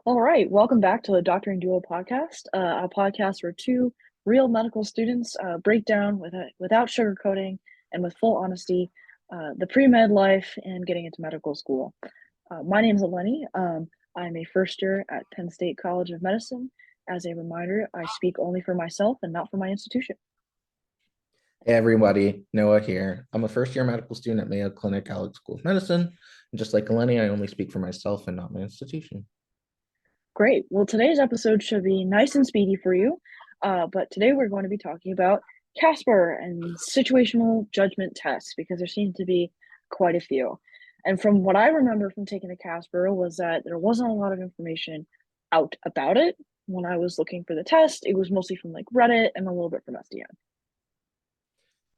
All right, welcome back to the Doctor and Duo podcast, a podcast where two real medical students break down without sugarcoating and with full honesty the pre-med life and getting into medical school. My name is Eleni. I'm a first year at Penn State College of Medicine. As a reminder, I speak only for myself and not for my institution. Hey everybody, Noah here. I'm a first year medical student at Mayo Clinic Alec School of Medicine. And just like Eleni, I only speak for myself and not my institution. Great. Well, today's episode should be nice and speedy for you. But today we're going to be talking about Casper and situational judgment tests because there seem to be quite a few. And from what I remember from taking the Casper was that there wasn't a lot of information out about it. When I was looking for the test, it was mostly from like Reddit and a little bit from SDN.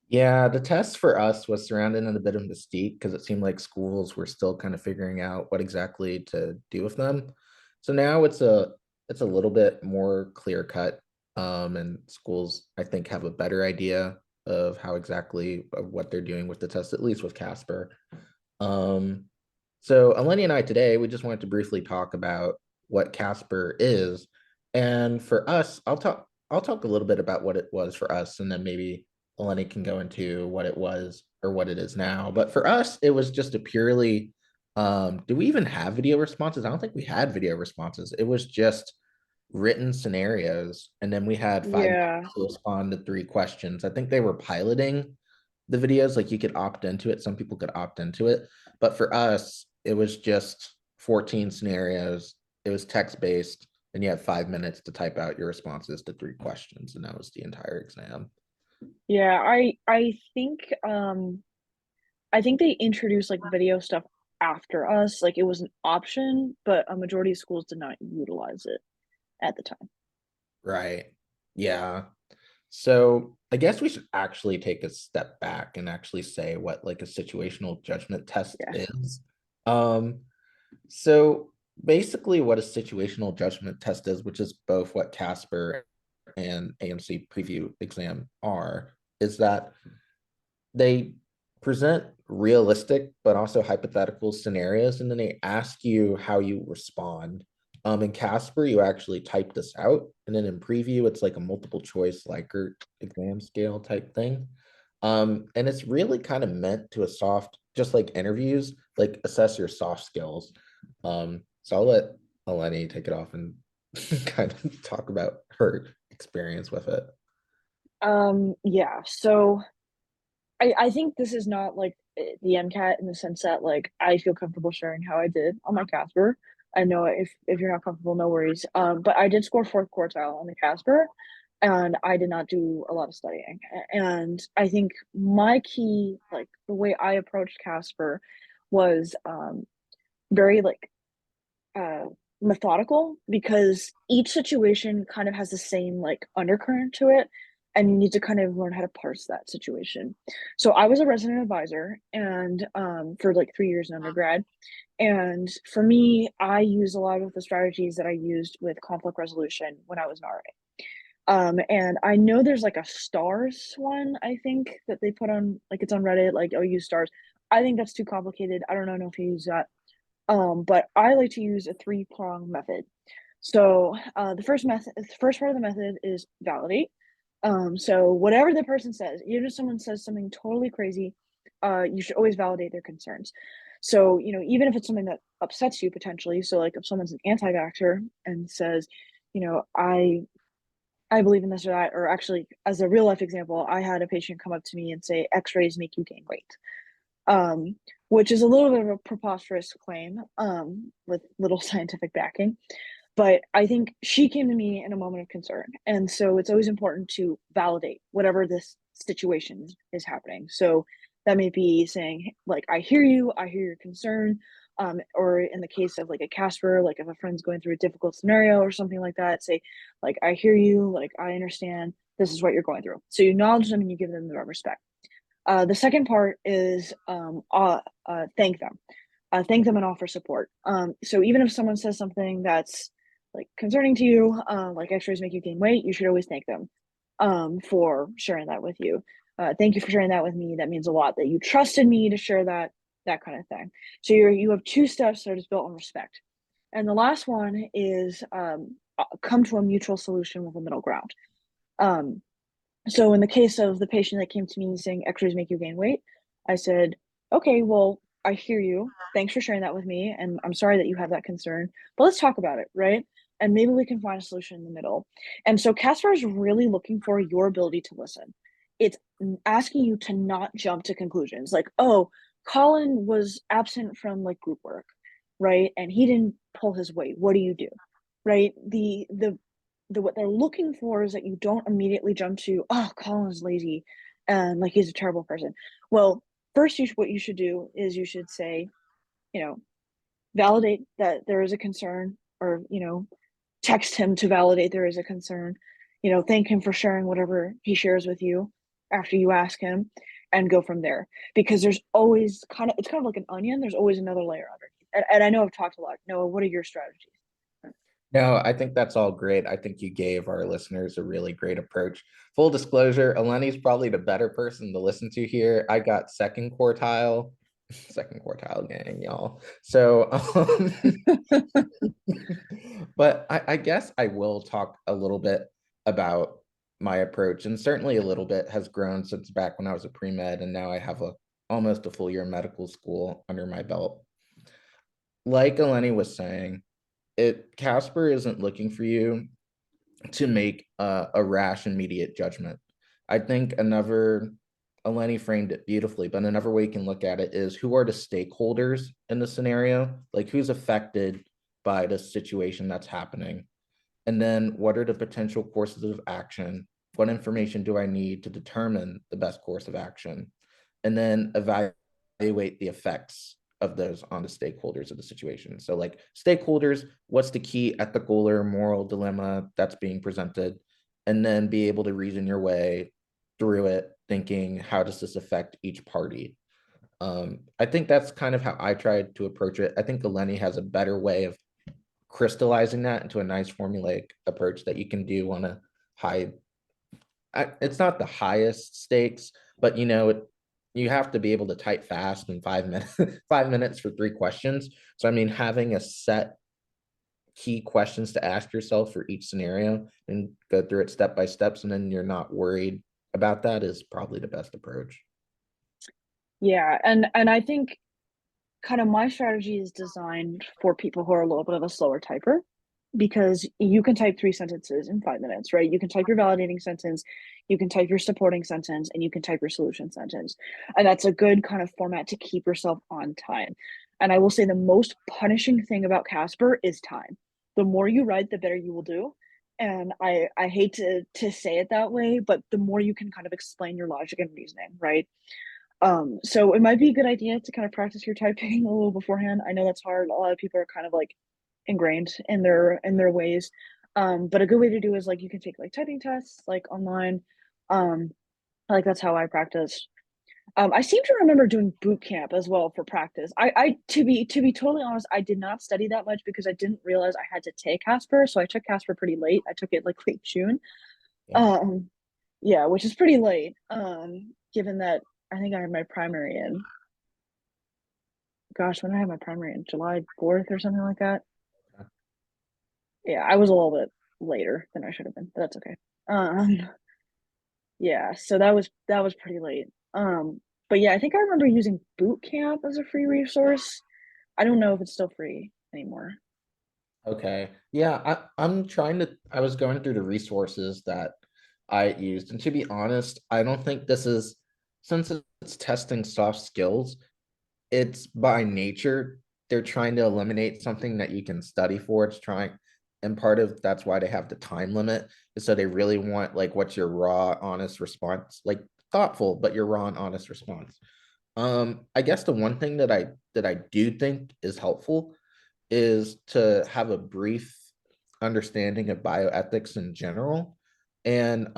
Yeah, the test for us was surrounded in a bit of mystique because it seemed like schools were still kind of figuring out what exactly to do with them. So now it's a little bit more clear cut. And schools I think have a better idea of how exactly of what they're doing with the test, at least with Casper. Um, so Eleni and I today, we just wanted to briefly talk about what Casper is. And for us, I'll talk a little bit about what it was for us, and then maybe Eleni can go into what it was or what it is now. But for us, it was just a purely do we even have video responses? I don't think we had video responses. It was just written scenarios, and then we had 5 minutes Yeah. to respond to 3 questions. I think they were piloting the videos, like you could opt into it. Some people could opt into it. But for us, it was just 14 scenarios. It was text based, and you had 5 minutes to type out your responses to 3 questions, and that was the entire exam. Yeah, I think they introduced like video stuff after us. Like it was an option, but a majority of schools did not utilize it at the time. Right. Yeah. So I guess we should actually take a step back and actually say what like a situational judgment test Yeah. is. Um, so basically what a situational judgment test is, which is both what Casper and AMC preview exam are, is that they present realistic but also hypothetical scenarios, and then they ask you how you respond. In Casper, you actually type this out, and then in preview, it's like a multiple choice Likert exam scale type thing. And it's really kind of meant to a soft, just like interviews, like assess your soft skills. So I'll let Eleni take it off and kind of talk about her experience with it. Yeah. So I think this is not like the MCAT in the sense that like I feel comfortable sharing how I did on my Casper. I know if you're not comfortable, no worries. But I did score fourth quartile on the Casper, and I did not do a lot of studying. And I think my key, like the way I approached Casper, was very like uh methodical because each situation kind of has the same like undercurrent to it, and you need to kind of learn how to parse that situation. So I was a resident advisor and for like 3 years in undergrad, and for me I use a lot of the strategies that I used with conflict resolution when I was an RA. And I know there's like a stars one, I think, that they put on, like it's on Reddit, like, oh, use stars. I think that's too complicated. I don't know if you use that. But I like to use a three-prong method. So the first part of the method is validate. So whatever the person says, even if someone says something totally crazy, you should always validate their concerns. So, even if it's something that upsets you potentially, so like if someone's an anti-vaxxer and says, I believe in this or that, or actually as a real life example, I had a patient come up to me and say X-rays make you gain weight, um, which is a little bit of a preposterous claim, with little scientific backing. But I think she came to me in a moment of concern. And so it's always important to validate whatever this situation is happening. So that may be saying, like, I hear you, I hear your concern. Or in the case of like a Casper, like if a friend's going through a difficult scenario or something like that, say, like, I hear you, like, I understand this is what you're going through. So you acknowledge them and you give them the respect. The second part is thank them. Thank them and offer support. So even if someone says something that's like concerning to you, like X-rays make you gain weight, you should always thank them for sharing that with you. Thank you for sharing that with me. That means a lot that you trusted me to share that kind of thing. So you have two steps that are just built on respect. And the last one is come to a mutual solution with a middle ground. Um, so in the case of the patient that came to me saying x-rays make you gain weight, I said, okay, well, I hear you. Thanks for sharing that with me. And I'm sorry that you have that concern, but let's talk about it, right? And maybe we can find a solution in the middle. And so Casper is really looking for your ability to listen. It's asking you to not jump to conclusions like, oh, Colin was absent from like group work, right? And he didn't pull his weight. What do you do? Right? The what they're looking for is that you don't immediately jump to, oh, Colin's lazy and like he's a terrible person. Well, first what you should do is you should say, you know, validate that there is a concern, or text him to validate there is a concern. Thank him for sharing whatever he shares with you after you ask him, and go from there. Because there's always it's kind of like an onion. There's always another layer underneath. And I know I've talked a lot. Noah, what are your strategies? No, I think that's all great. I think you gave our listeners a really great approach. Full disclosure, Eleni's probably the better person to listen to here. I got second quartile, second quartile gang, y'all. So, but I guess I will talk a little bit about my approach, and certainly a little bit has grown since back when I was a pre-med, and now I have almost a full year medical school under my belt. Like Eleni was saying, Casper isn't looking for you to make a rash immediate judgment. I think Eleni framed it beautifully, but another way you can look at it is, who are the stakeholders in the scenario? Like, who's affected by the situation that's happening? And then what are the potential courses of action? What information do I need to determine the best course of action? And then evaluate the effects of those on the stakeholders of the situation. So, like, stakeholders, what's the key ethical or moral dilemma that's being presented? And then be able to reason your way through it, thinking, how does this affect each party? I think that's kind of how I tried to approach it. I think Eleni has a better way of crystallizing that into a nice formulaic approach that you can do on a high, it's not the highest stakes, but you have to be able to type fast in 5 minutes, 5 minutes for 3 questions. So I mean, having a set key questions to ask yourself for each scenario and go through it step by steps, and then you're not worried about that, is probably the best approach. Yeah, and I think kind of my strategy is designed for people who are a little bit of a slower typer, because you can type 3 sentences in 5 minutes, right? You can type your validating sentence, you can type your supporting sentence, and you can type your solution sentence. And that's a good kind of format to keep yourself on time. And I will say the most punishing thing about Casper is time. The more you write, the better you will do. And I hate to say it that way, but the more you can kind of explain your logic and reasoning, right? So it might be a good idea to kind of practice your typing a little beforehand. I know that's hard. A lot of people are kind of like ingrained in their ways. But a good way to do is like you can take like typing tests like online. Um, like that's how I practice. I seem to remember doing boot camp as well for practice. I to be totally honest, I did not study that much because I didn't realize I had to take Casper. So I took Casper pretty late. I took it like late June. Yeah. Um, yeah, which is pretty late. Given that I think I had my primary in, gosh, when did I have my primary in? July 4th or something like that. Yeah, I was a little bit later than I should have been, but that's okay. Um, yeah, so that was pretty late. But yeah, I think I remember using Boot Camp as a free resource. I don't know if it's still free anymore. Okay. Yeah, I was going through the resources that I used. And to be honest, I don't think since it's testing soft skills, it's by nature, they're trying to eliminate something that you can study for. And part of that's why they have the time limit, is so they really want, like, what's your raw, honest response, like, thoughtful, but your raw and honest response. I guess the one thing that I do think is helpful is to have a brief understanding of bioethics in general. And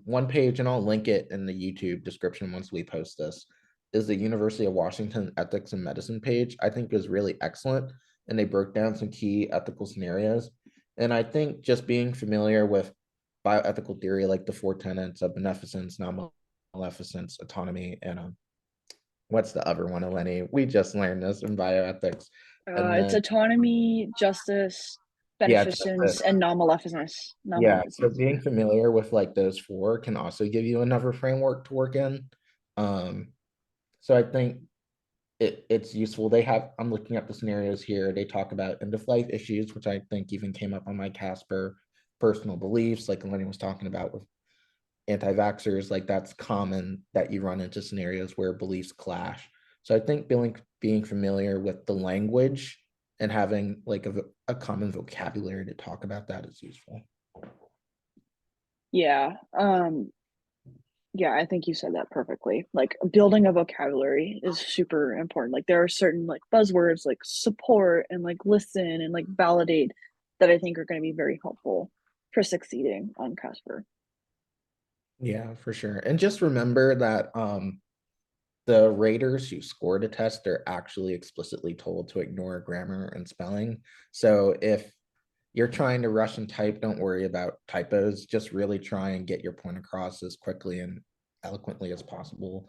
one page, and I'll link it in the YouTube description once we post this, is the University of Washington Ethics and Medicine page. I think is really excellent. And they broke down some key ethical scenarios. And I think just being familiar with bioethical theory, like the four tenets of beneficence, non-maleficence, autonomy, and what's the other one, Eleni? We just learned this in bioethics. And It's then, autonomy, justice, yeah, beneficence, justice. and non-maleficence. Yeah, so Non-maleficence. being familiar with like those four can also give you another framework to work in. Um, so I think it's useful. I'm looking at the scenarios here. They talk about end of life issues, which I think even came up on my Casper, personal beliefs, like Lenny was talking about with anti-vaxxers, like that's common that you run into scenarios where beliefs clash. So I think being familiar with the language and having like a common vocabulary to talk about that is useful. Yeah. Yeah, I think you said that perfectly. Like building a vocabulary is super important. Like there are certain like buzzwords like support and like listen and like validate that I think are going to be very helpful for succeeding on Casper. Yeah, for sure. And just remember that the raters who scored a test are actually explicitly told to ignore grammar and spelling. So if you're trying to rush and type, don't worry about typos. Just really try and get your point across as quickly and eloquently as possible,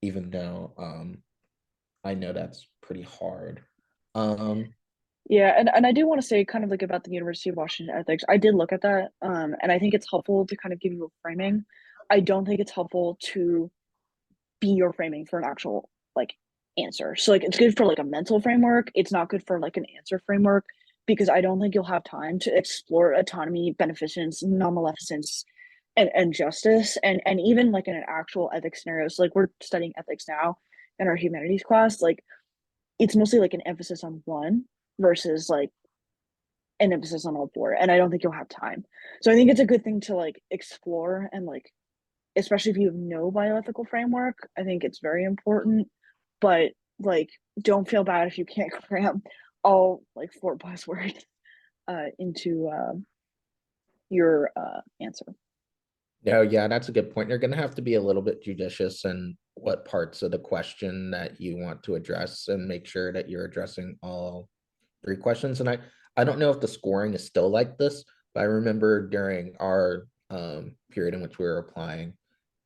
even though I know that's pretty hard. Um, Yeah, and I do want to say kind of like about the University of Washington ethics. I did look at that, and I think it's helpful to kind of give you a framing. I don't think it's helpful to be your framing for an actual like answer. So like it's good for like a mental framework. It's not good for like an answer framework because I don't think you'll have time to explore autonomy, beneficence, non-maleficence, and justice, and even like in an actual ethics scenario. So like we're studying ethics now in our humanities class. Like it's mostly like an emphasis on one versus like an emphasis on all four. And I don't think you'll have time. So I think it's a good thing to like explore and like especially if you have no bioethical framework, I think it's very important. But like, don't feel bad if you can't cram all like four buzzwords into your answer. no, yeah, that's a good point. You're going to have to be a little bit judicious in what parts of the question that you want to address and make sure that you're addressing all three questions. And I don't know if the scoring is still like this, but I remember during our period in which we were applying,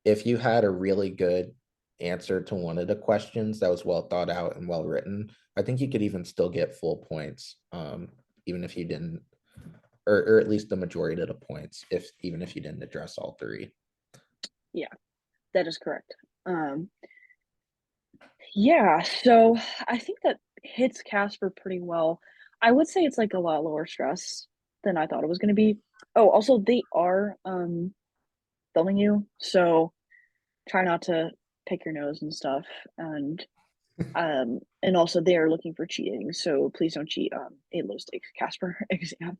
if you had a really good answer to one of the questions that was well thought out and well written, I think you could even still get full points, even if you didn't, or at least the majority of the points, if even if you didn't address all three. Yeah, that is correct. Um, yeah, so I think that hits Casper pretty well. I would say it's like a lot lower stress than I thought it was going to be. Oh, also they are filming you, so try not to pick your nose and stuff. And also they are looking for cheating, so please don't cheat on a low stakes Casper exam.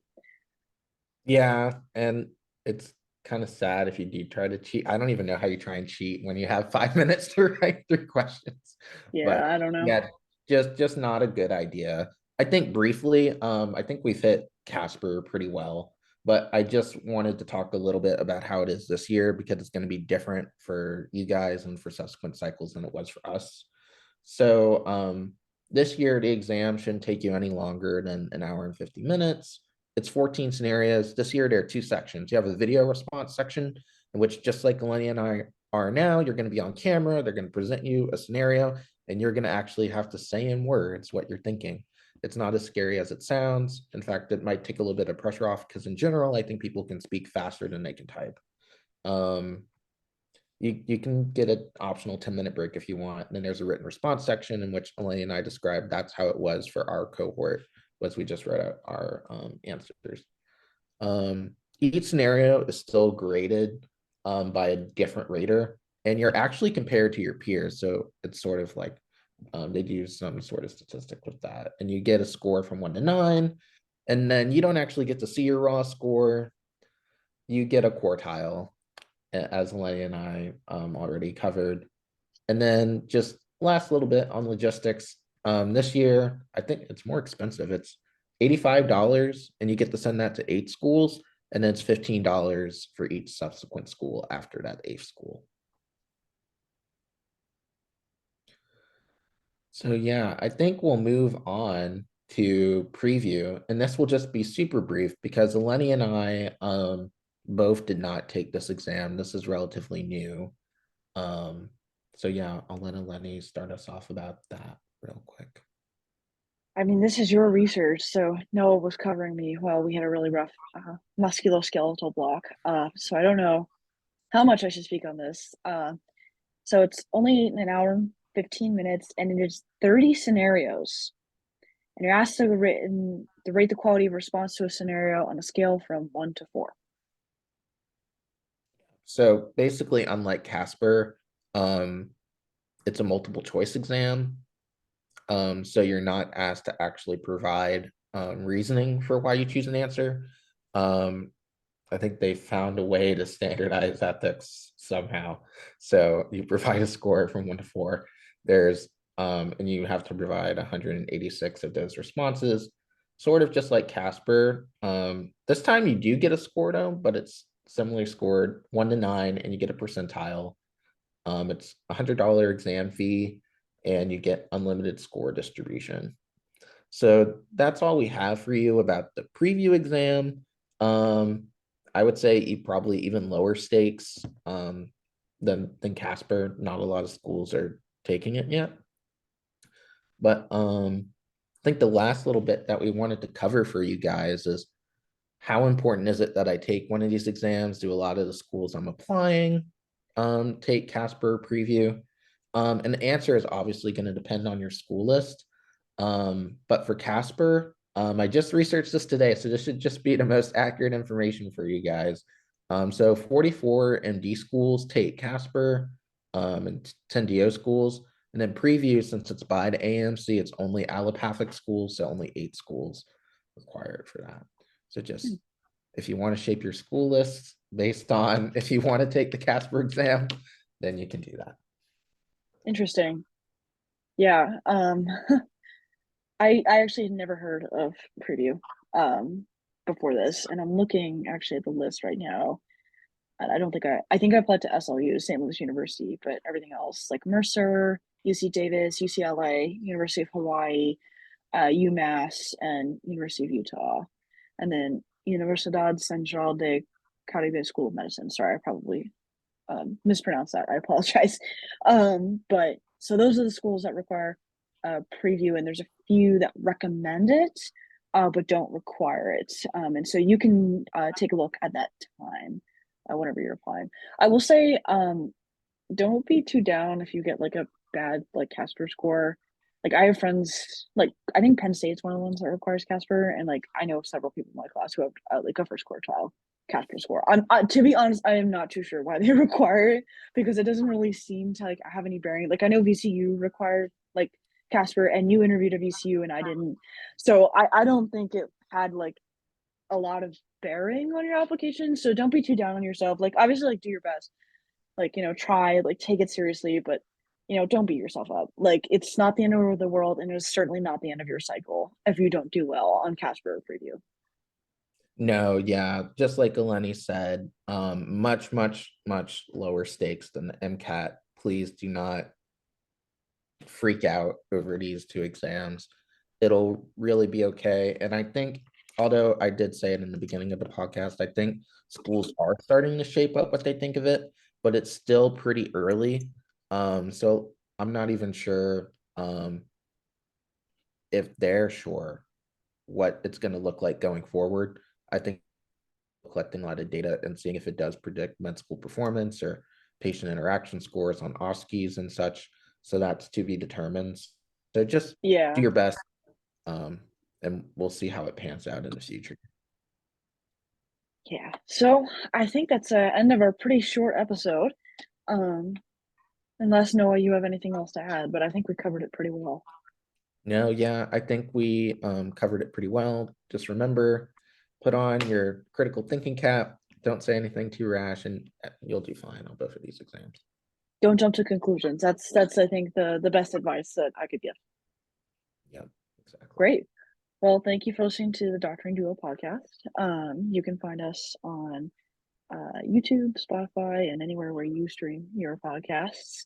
Yeah, and it's kind of sad if you do try to cheat. I don't even know how you try and cheat when you have 5 minutes to write three questions. Yeah, But I don't know. yeah, just not a good idea. I think briefly, I think we've hit Casper pretty well, but I just wanted to talk a little bit about how it is this year because it's going to be different for you guys and for subsequent cycles than it was for us. So this year, the exam shouldn't take you any longer than an hour and 50 minutes. It's 14 scenarios. This year, there are two sections. You have a video response section, in which, just like Eleni and I are now, you're going to be on camera. They're going to present you a scenario, and you're going to actually have to say in words what you're thinking. It's not as scary as it sounds. In fact, it might take a little bit of pressure off because, in general, I think people can speak faster than they can type. Um, you can get an optional 10-minute break if you want. And then there's a written response section in which Elaine and I described that's how it was for our cohort, was we just wrote out our answers. Each scenario is still graded by a different rater, and you're actually compared to your peers. So it's sort of like they do some sort of statistic with that, and you get a score from 1 to 9, and then you don't actually get to see your raw score. You get a quartile, as Lenny and I already covered. And then just last little bit on logistics. This year, I think it's more expensive. It's $85 and you get to send that to 8 schools. And then it's $15 for each subsequent school after that eighth school. So yeah, I think we'll move on to preview. And this will just be super brief because Eleni and I both did not take this exam. This is relatively new. Um, So yeah, I'll let Eleni start us off about that real quick. I mean, this is your research, so Noah was covering me while we had a really rough musculoskeletal block. So I don't know how much I should speak on this. So it's only an hour and 15 minutes, and it is 30 scenarios. And you're asked to rate the quality of response to a scenario on a scale from 1 to 4. So basically, unlike Casper, um, it's a multiple choice exam. So you're not asked to actually provide reasoning for why you choose an answer. Um, I think they found a way to standardize ethics somehow. So you provide a score from 1 to 4. There's and you have to provide 186 of those responses, sort of just like Casper. This time you do get a score though, but it's similarly scored 1 to 9, and you get a percentile. It's $100 exam fee, and you get unlimited score distribution. So that's all we have for you about the preview exam. Um, I would say probably even lower stakes than Casper. Not a lot of schools are taking it yet. But I think the last little bit that we wanted to cover for you guys is how important is it that I take one of these exams? Do a lot of the schools I'm applying take Casper preview? And the answer is obviously going to depend on your school list. But for Casper, I just researched this today, so this should just be the most accurate information for you guys. So 44 MD schools take Casper, and 10 DO schools, and then preview, since it's by the AMC, it's only allopathic schools, so only 8 schools required for that. So Hmm, just if you want to shape your school list based on if you want to take the Casper exam, then you can do that. interesting. Yeah. I actually had never heard of preview um before this, and I'm looking actually at the list right now. And I think I applied to SLU, St. Louis University, but everything else like Mercer, UC Davis, UCLA, University of Hawaii, UMass, and University of Utah, and then Universidad Central de Caribe School of Medicine. Sorry, I probably mispronounced that. I apologize. But so those are the schools that require preview, and there's a few that recommend it, but don't require it. And so you can take a look at that time whenever you're applying. I will say, don't be too down if you get like a bad like Casper score. Like I have friends, like I think Penn State's one of the ones that requires Casper, and like I know several people in my class who have like a first quartile Casper score. To be honest, I am not too sure why they require it, because it doesn't really seem to like have any bearing. Like I know VCU required like Casper, and you interviewed at VCU and I didn't, so I don't think it had like a lot of bearing on your application. So don't be too down on yourself. Like obviously, like do your best, like try, like take it seriously, but don't beat yourself up. Like it's not the end of the world, and it's certainly not the end of your cycle if you don't do well on Casper preview. No, yeah, just like Eleni said, much, much, much lower stakes than the MCAT. Please do not freak out over these 2 exams. It'll really be okay. And I think, although I did say it in the beginning of the podcast, I think schools are starting to shape up what they think of it, but it's still pretty early. So I'm not even sure if they're sure what it's going to look like going forward. I think collecting a lot of data and seeing if it does predict med school performance or patient interaction scores on OSCEs and such. So that's to be determined. So just do Yeah, your best, and we'll see how it pans out in the future. yeah. So I think that's the end of our pretty short episode. Um, unless Noah, you have anything else to add, but I think we covered it pretty well. No, yeah, I think we covered it pretty well. Just remember, put on your critical thinking cap. Don't say anything too rash, and you'll do fine on both of these exams. Don't jump to conclusions. That's I think the best advice that I could give. Yep, exactly. Great. Well, thank you for listening to the Doctoring Duo podcast. You can find us on YouTube, Spotify, and anywhere where you stream your podcasts.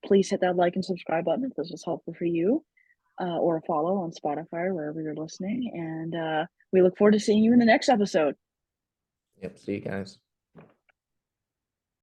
Please hit that like and subscribe button if this was helpful for you, or a follow on Spotify or wherever you're listening. And we look forward to seeing you in the next episode. Yep, see you guys.